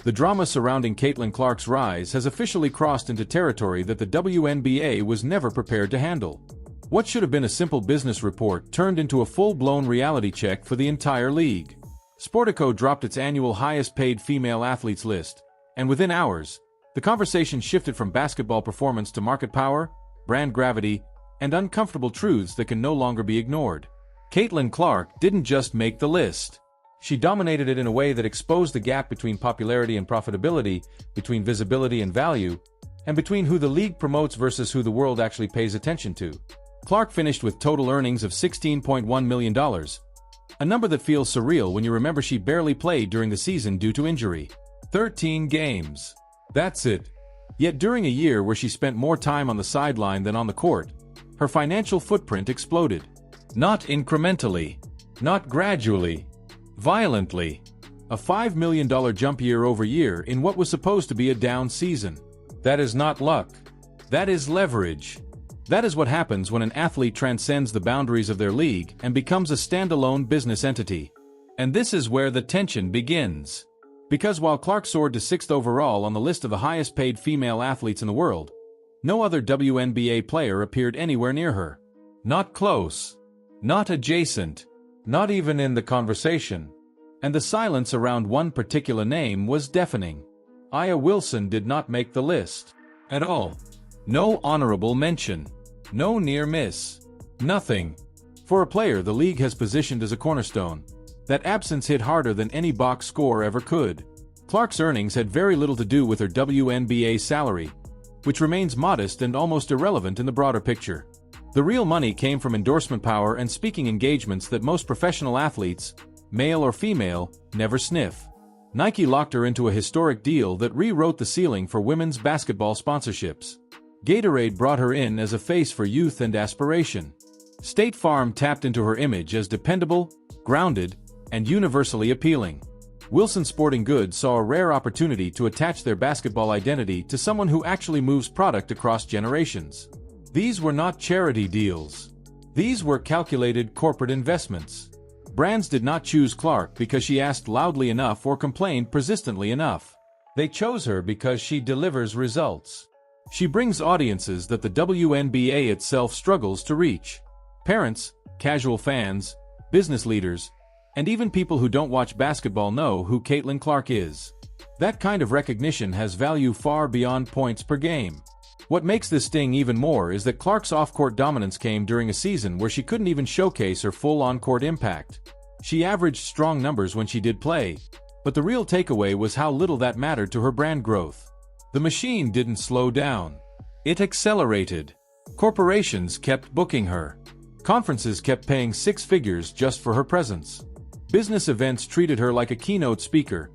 The drama surrounding Caitlin Clark's rise has officially crossed into territory that the WNBA was never prepared to handle. What should have been a simple business report turned into a full-blown reality check for the entire league. Sportico dropped its annual highest-paid female athletes list, and within hours, the conversation shifted from basketball performance to market power, brand gravity, and uncomfortable truths that can no longer be ignored. Caitlin Clark didn't just make the list. She dominated it in a way that exposed the gap between popularity and profitability, between visibility and value, and between who the league promotes versus who the world actually pays attention to. Clark finished with total earnings of $16.1 million, a number that feels surreal when you remember she barely played during the season due to injury. 13 games. That's it. Yet during a year where she spent more time on the sideline than on the court, her financial footprint exploded. Not incrementally, not gradually, violently. A $5 million jump year over year in what was supposed to be a down season. That is not luck. That is leverage. That is what happens when an athlete transcends the boundaries of their league and becomes a standalone business entity. And this is where the tension begins. Because while Clark soared to 6th overall on the list of the highest-paid female athletes in the world, no other WNBA player appeared anywhere near her. Not close. Not adjacent. Not even in the conversation. And the silence around one particular name was deafening. Aya Wilson did not make the list. At all. No honorable mention. No near miss. Nothing. For a player the league has positioned as a cornerstone, that absence hit harder than any box score ever could. Clark's earnings had very little to do with her WNBA salary, which remains modest and almost irrelevant in the broader picture. The real money came from endorsement power and speaking engagements that most professional athletes, male or female, never sniff. Nike locked her into a historic deal that rewrote the ceiling for women's basketball sponsorships. Gatorade brought her in as a face for youth and aspiration. State Farm tapped into her image as dependable, grounded, and universally appealing. Wilson Sporting Goods saw a rare opportunity to attach their basketball identity to someone who actually moves product across generations. These were not charity deals. These were calculated corporate investments. Brands did not choose Clark because she asked loudly enough or complained persistently enough. They chose her because she delivers results. She brings audiences that the WNBA itself struggles to reach. Parents, casual fans, business leaders, and even people who don't watch basketball know who Caitlin Clark is. That kind of recognition has value far beyond points per game. What makes this sting even more is that Clark's off-court dominance came during a season where she couldn't even showcase her full on-court impact. She averaged strong numbers when she did play, but the real takeaway was how little that mattered to her brand growth. The machine didn't slow down. It accelerated. Corporations kept booking her. Conferences kept paying 6 figures just for her presence. Business events treated her like a keynote speaker,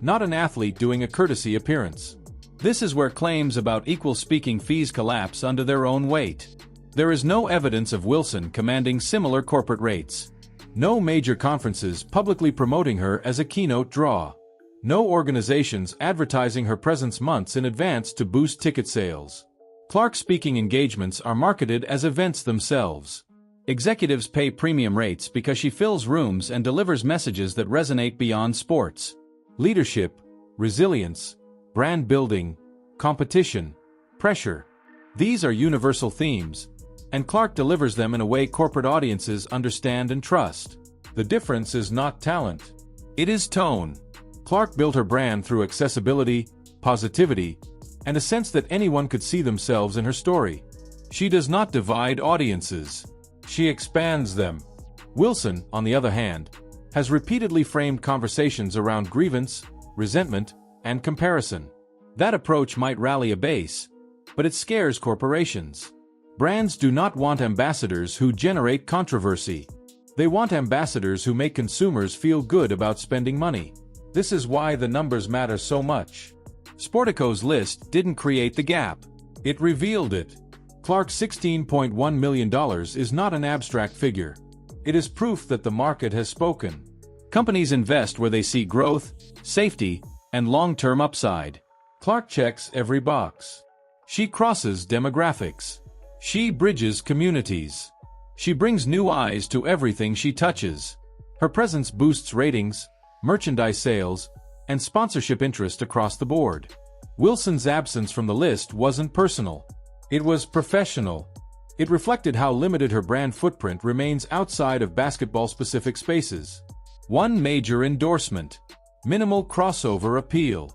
not an athlete doing a courtesy appearance. This is where claims about equal speaking fees collapse under their own weight. There is no evidence of Wilson commanding similar corporate rates. No major conferences publicly promoting her as a keynote draw. No organizations advertising her presence months in advance to boost ticket sales. Clark's speaking engagements are marketed as events themselves. Executives pay premium rates because she fills rooms and delivers messages that resonate beyond sports. Leadership, resilience, brand building, competition, pressure. These are universal themes, and Clark delivers them in a way corporate audiences understand and trust. The difference is not talent. It is tone. Clark built her brand through accessibility, positivity, and a sense that anyone could see themselves in her story. She does not divide audiences. She expands them. Wilson, on the other hand, has repeatedly framed conversations around grievance, resentment, and comparison. That approach might rally a base, but it scares corporations. Brands do not want ambassadors who generate controversy. They want ambassadors who make consumers feel good about spending money. This is why the numbers matter so much. Sportico's list didn't create the gap. It revealed it. Clark's $16.1 million is not an abstract figure. It is proof that the market has spoken. Companies invest where they see growth, safety, and long-term upside. Clark checks every box. She crosses demographics. She bridges communities. She brings new eyes to everything she touches. Her presence boosts ratings, merchandise sales, and sponsorship interest across the board. Wilson's absence from the list wasn't personal. It was professional. It reflected how limited her brand footprint remains outside of basketball-specific spaces. One major endorsement: minimal crossover appeal.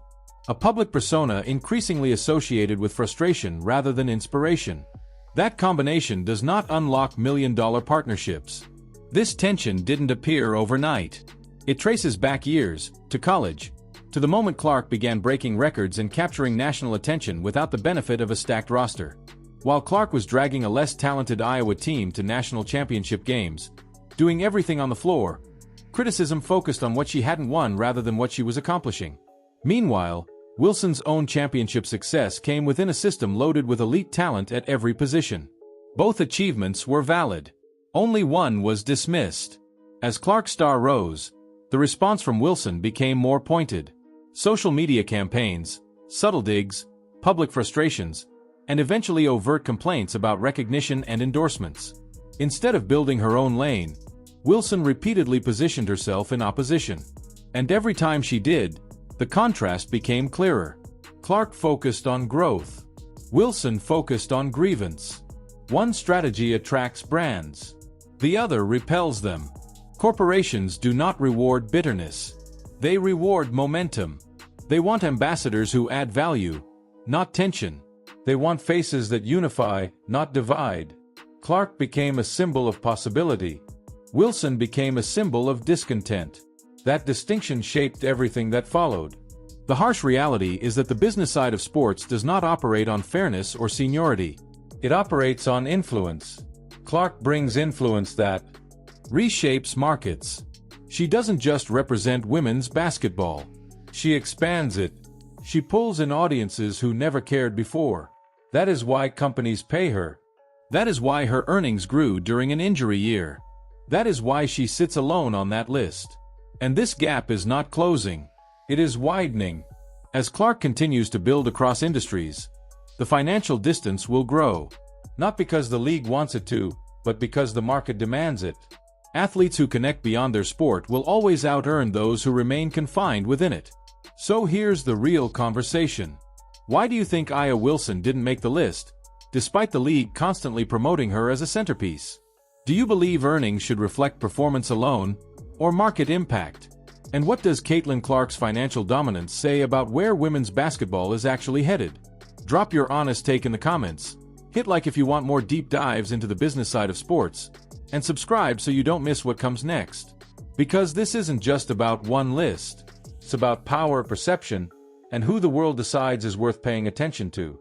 A public persona increasingly associated with frustration rather than inspiration. That combination does not unlock million-dollar partnerships. This tension didn't appear overnight. It traces back years, to college, to the moment Clark began breaking records and capturing national attention without the benefit of a stacked roster. While Clark was dragging a less talented Iowa team to national championship games, doing everything on the floor, criticism focused on what she hadn't won rather than what she was accomplishing. Meanwhile, Wilson's own championship success came within a system loaded with elite talent at every position. Both achievements were valid. Only one was dismissed. As Clark's star rose, the response from Wilson became more pointed. Social media campaigns, subtle digs, public frustrations, and eventually overt complaints about recognition and endorsements. Instead of building her own lane, Wilson repeatedly positioned herself in opposition. And every time she did, the contrast became clearer. Clark focused on growth. Wilson focused on grievance. One strategy attracts brands. The other repels them. Corporations do not reward bitterness. They reward momentum. They want ambassadors who add value, not tension. They want faces that unify, not divide. Clark became a symbol of possibility. Wilson became a symbol of discontent. That distinction shaped everything that followed. The harsh reality is that the business side of sports does not operate on fairness or seniority. It operates on influence. Clark brings influence that reshapes markets. She doesn't just represent women's basketball. She expands it. She pulls in audiences who never cared before. That is why companies pay her. That is why her earnings grew during an injury year. That is why she sits alone on that list. And this gap is not closing. It is widening. As Clark continues to build across industries, the financial distance will grow. Not because the league wants it to, but because the market demands it. Athletes who connect beyond their sport will always out-earn those who remain confined within it. So here's the real conversation. Why do you think Aya Wilson didn't make the list, despite the league constantly promoting her as a centerpiece? Do you believe earnings should reflect performance alone, or market impact? And what does Caitlin Clark's financial dominance say about where women's basketball is actually headed? Drop your honest take in the comments. Hit like if you want more deep dives into the business side of sports, and subscribe so you don't miss what comes next. Because this isn't just about one list. It's about power, perception, and who the world decides is worth paying attention to.